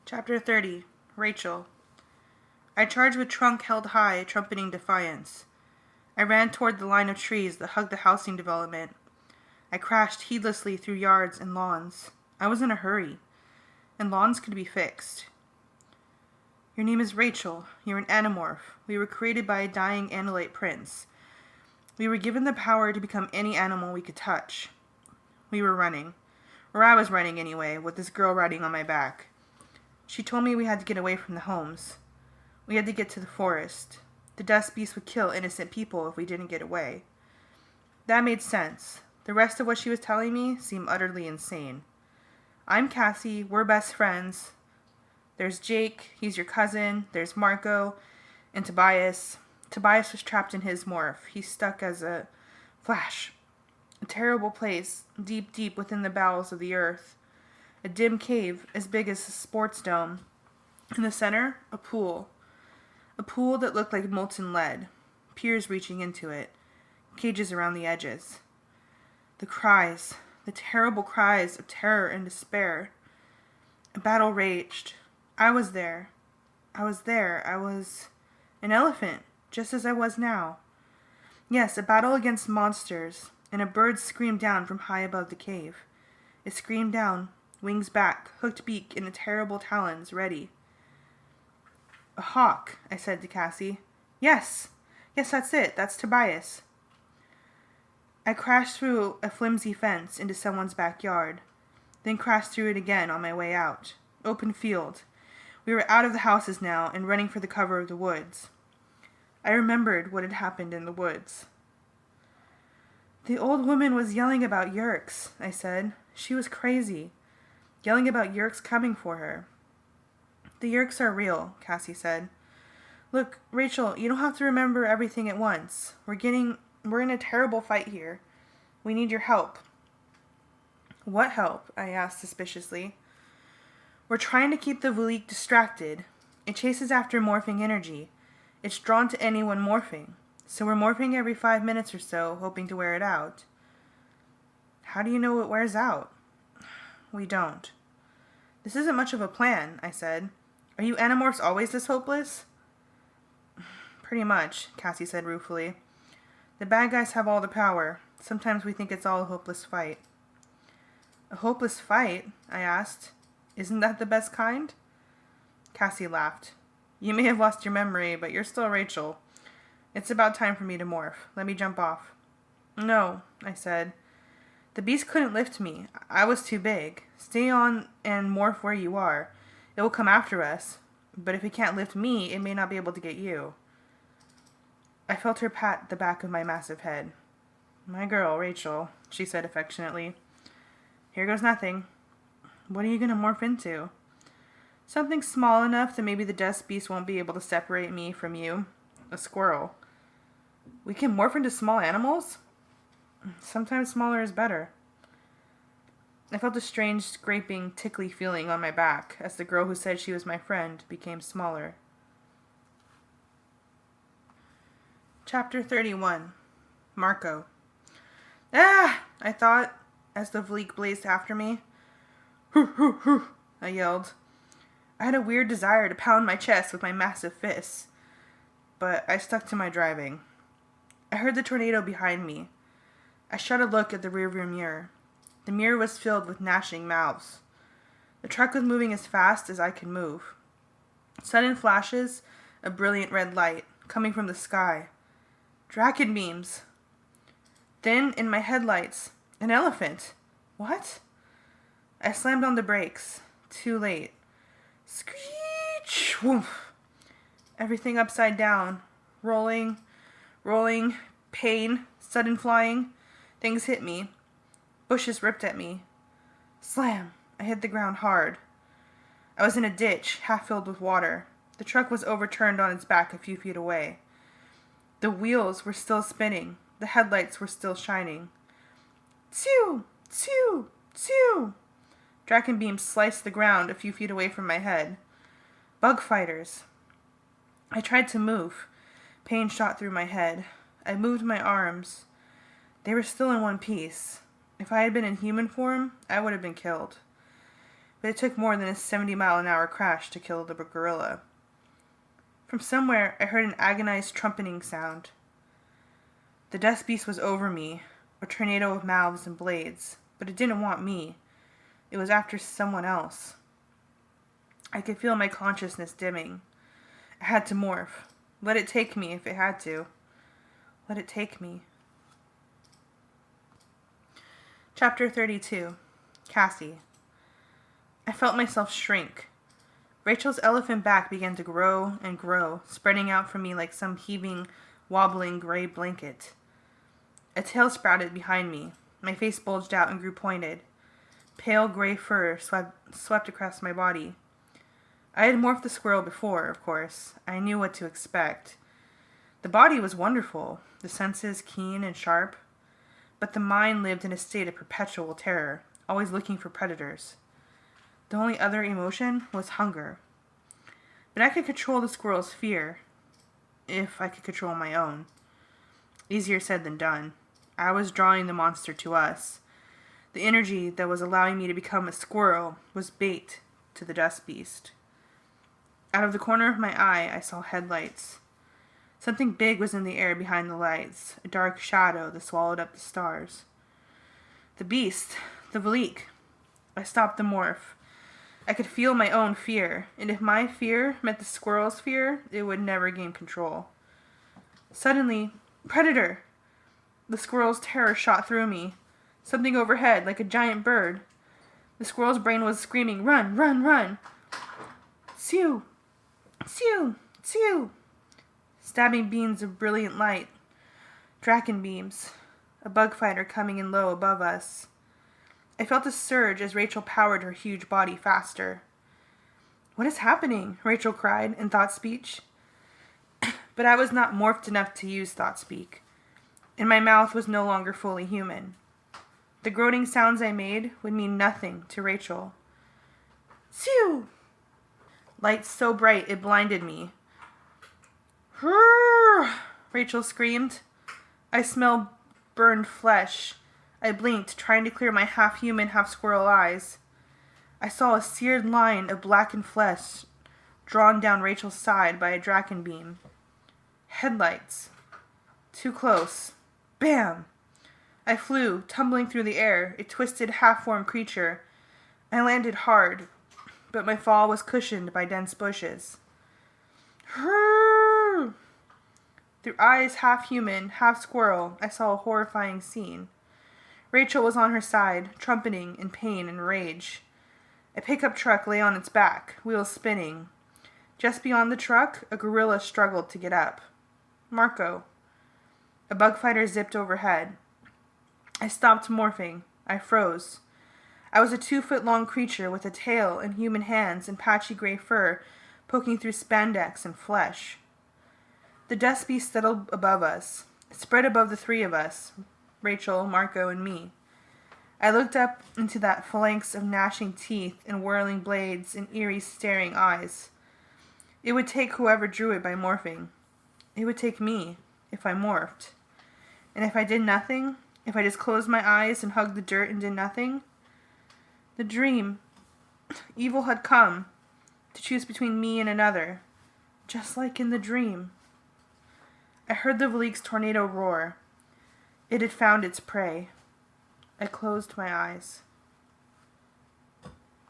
Chapter 30. Rachel. I charged with trunk held high, trumpeting defiance. I ran toward the line of trees that hugged the housing development. I crashed heedlessly through yards and lawns. I was in a hurry, and lawns could be fixed. Your name is Rachel. You're an Animorph. We were created by a dying Andalite prince. We were given the power to become any animal we could touch. We were running. Or I was running anyway, with this girl riding on my back. She told me we had to get away from the homes. We had to get to the forest. The dust beast would kill innocent people if we didn't get away. That made sense. The rest of what she was telling me seemed utterly insane. I'm Cassie. We're best friends. There's Jake. He's your cousin. There's Marco. And Tobias. Tobias was trapped in his morph. He's stuck as a flash. A terrible place, deep, deep within the bowels of the earth. A dim cave as big as a sports dome. In the center, a pool. A pool that looked like molten lead. Piers reaching into it. Cages around the edges. The cries. The terrible cries of terror and despair. A battle raged. I was there. I was an elephant, just as I was now. Yes, a battle against monsters, and a bird screamed down from high above the cave. It screamed down, wings back, hooked beak in the terrible talons, ready. A hawk, I said to Cassie. Yes, that's it. That's Tobias. I crashed through a flimsy fence into someone's backyard, then crashed through it again on my way out. Open field. We were out of the houses now and running for the cover of the woods. I remembered what had happened in the woods. The old woman was yelling about Yerks, I said. She was crazy. Yelling about Yerks coming for her. The Yerks are real, Cassie said. Look, Rachel, you don't have to remember everything at once. We're in a terrible fight here. We need your help. What help? I asked suspiciously. We're trying to keep the Vulik distracted. It chases after morphing energy. It's drawn to anyone morphing. So we're morphing every 5 minutes or so, hoping to wear it out. How do you know it wears out? We don't. This isn't much of a plan, I said. Are you Animorphs always this hopeless? Pretty much, Cassie said ruefully. The bad guys have all the power. Sometimes we think it's all a hopeless fight. A hopeless fight? I asked. Isn't that the best kind? Cassie laughed. You may have lost your memory, but you're still Rachel. It's about time for me to morph. Let me jump off. No, I said. The beast couldn't lift me. I was too big. Stay on and morph where you are. It will come after us. But if it can't lift me, it may not be able to get you. I felt her pat the back of my massive head. My girl, Rachel, she said affectionately. Here goes nothing. What are you going to morph into? Something small enough that maybe the dust beast won't be able to separate me from you. A squirrel. We can morph into small animals? Sometimes smaller is better. I felt a strange, scraping, tickly feeling on my back as the girl who said she was my friend became smaller. Chapter 31. Marco. Ah! I thought, as the Vleek blazed after me. Hoo, hoo, hoo, I yelled. I had a weird desire to pound my chest with my massive fists, but I stuck to my driving. I heard the tornado behind me. I shot a look at the rearview mirror. The mirror was filled with gnashing mouths. The truck was moving as fast as I could move. Sudden flashes of brilliant red light coming from the sky. Dragon beams. Then, in my headlights, an elephant. What? I slammed on the brakes. Too late. Screech! Woof! Everything upside down. Rolling. Pain. Sudden flying. Things hit me. Bushes ripped at me. Slam! I hit the ground hard. I was in a ditch, half filled with water. The truck was overturned on its back a few feet away. The wheels were still spinning. The headlights were still shining. Tsew! Tsew! Tsew! Dragon beams sliced the ground a few feet away from my head. Bug fighters. I tried to move. Pain shot through my head. I moved my arms. They were still in one piece. If I had been in human form, I would have been killed. but it took more than a 70-mile-an-hour crash to kill the gorilla. From somewhere, I heard an agonized trumpeting sound. The dust beast was over me, a tornado of mouths and blades, but it didn't want me. It was after someone else. I could feel my consciousness dimming. I had to morph. Let it take me if it had to. Let it take me. Chapter 32. Cassie. I felt myself shrink. Rachel's elephant back began to grow and grow, spreading out from me like some heaving, wobbling gray blanket. A tail sprouted behind me. My face bulged out and grew pointed. Pale gray fur swept across my body. I had morphed the squirrel before, of course. I knew what to expect. The body was wonderful, the senses keen and sharp, but the mind lived in a state of perpetual terror, always looking for predators. The only other emotion was hunger. But I could control the squirrel's fear, if I could control my own. Easier said than done. I was drawing the monster to us. The energy that was allowing me to become a squirrel was bait to the dust beast. Out of the corner of my eye, I saw headlights. Something big was in the air behind the lights, a dark shadow that swallowed up the stars. The beast, the Valik. I stopped the morph. I could feel my own fear, and if my fear met the squirrel's fear, it would never gain control. Suddenly, predator! The squirrel's terror shot through me. Something overhead, like a giant bird. The squirrel's brain was screaming, "Run, run, run!" Sew! Sew! Sew! Stabbing beams of brilliant light. Draken beams. A bug fighter coming in low above us. I felt a surge as Rachel powered her huge body faster. "What is happening?" Rachel cried in thought speech. But I was not morphed enough to use thought speak, and my mouth was no longer fully human. The groaning sounds I made would mean nothing to Rachel. Sew! Light so bright it blinded me. "Hurr!" Rachel screamed. I smelled burned flesh. I blinked, trying to clear my half-human, half-squirrel eyes. I saw a seared line of blackened flesh drawn down Rachel's side by a draken beam. Headlights. Too close. Bam! I flew, tumbling through the air, a twisted, half-formed creature. I landed hard, but my fall was cushioned by dense bushes. Hurr! Through eyes half-human, half-squirrel, I saw a horrifying scene. Rachel was on her side, trumpeting in pain and rage. A pickup truck lay on its back, wheels spinning. Just beyond the truck, a gorilla struggled to get up. Marco. A bug fighter zipped overhead. I stopped morphing. I froze. I was a 2-foot-long creature with a tail and human hands and patchy gray fur poking through spandex and flesh. The dust beast settled above us. It spread above the three of us, Rachel, Marco, and me. I looked up into that phalanx of gnashing teeth and whirling blades and eerie staring eyes. It would take whoever drew it by morphing. It would take me, if I morphed. And if I did nothing, if I just closed my eyes and hugged the dirt and did nothing, the dream, evil had come, to choose between me and another, just like in the dream. I heard the Valik's tornado roar. It had found its prey. I closed my eyes.